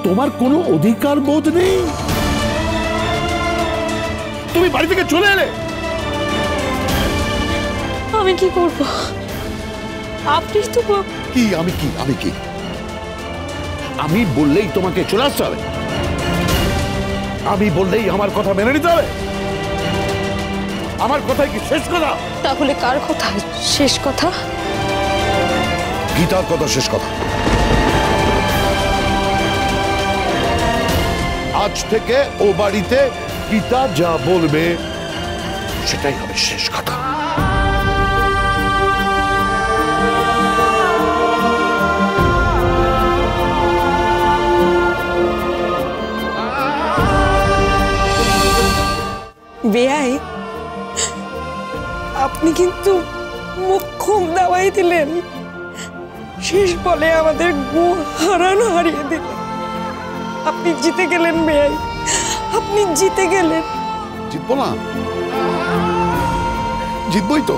তোমার কোনো অধিকার বোধ নেই? তুমি বাড়ি থেকে চলে এলে। আমি কি করব? আপনি তো কি আমি কি আমি কি আমি বললেই তোমাকে চলে আসতে হবে? আমি বললেই আমার কথা মেনে নিতে হবে? আমার কথাই কি শেষ কথা? তাহলে কার কথা শেষ কথা? গীতার কথা শেষ কথা। আজ থেকে ও বাড়িতে গীতা যা বলবে সেটাই হবে শেষ কথা। বেয়াই, আপনি কিন্তু মোক্ষম দাওয়াই দিলেন, শেষ বলে আমাদের গো হারানো হারিয়ে দিলেন। আপনি জিতে গেলেন বেয়াই, আপনি জিতে গেলেন। জিতবো না? জিতবই তো।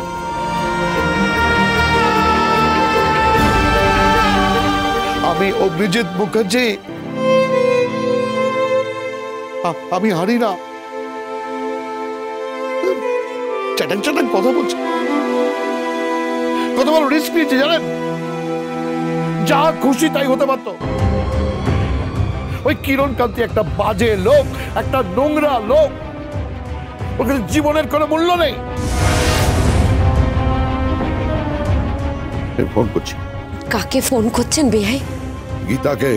আমি অগ্নিজিৎ মুখার্জি, আমি হারি না। চ্যাটাং চ্যাটাং কথা বলছে, কত বড় রিস্ক নিয়েছে জানেন? যা খুশি তাই হতে পারতো। ওই কিরণ কান্তি একটা বাজে লোক, একটা নোংরা লোক, ওর কাছে জীবনের কোনো মূল্য নেই। ফোন করছি। কাকে ফোন করছেন বেয়াই? গীতাকে।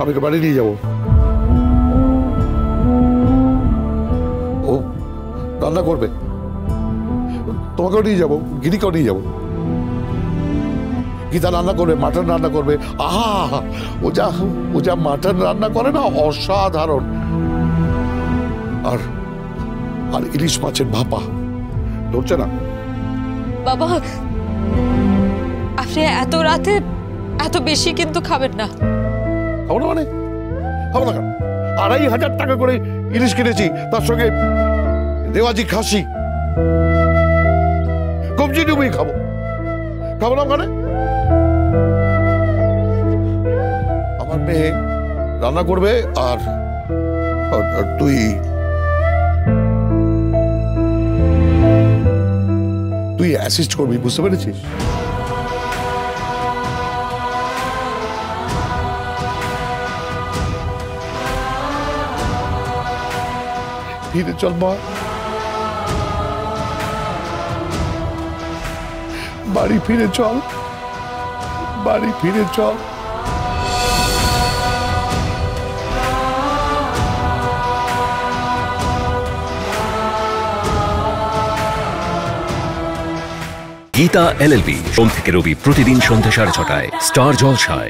আমি বাড়ি নিয়ে যাবো। ও রান্না করবে, তোমাকেও নিয়ে যাবো, গিরিকেও নিয়ে যাবো। গীতা রান্না করবে, মাটন রান্না করবে। আহা, ও যা মাটন রান্না করে না, অসাধারণ। আর আর ইলিশ মাছের ভাপা ধরছে না। বাবা, আপনি এত রাতে এত বেশি কিন্তু খাবেন না। খাবো না মানে? খাবো না কেন? 2500 টাকা করে ইলিশ কিনেছি, তার সঙ্গে রেওয়াজি খাসি, কবজি ডুবি খাবো। খাবো না মানে? আমার মেয়ে রান্না করবে আর তুই অ্যাসিস্ট করবি, বুঝতে পেরেছিস? ফিরে চল মা, বাড়ি ফিরে চল, বাড়ি ফিরে চল। গীতা LLB সোম থেকে রবি প্রতিদিন সন্ধ্যা 6:30 স্টার জলসায়।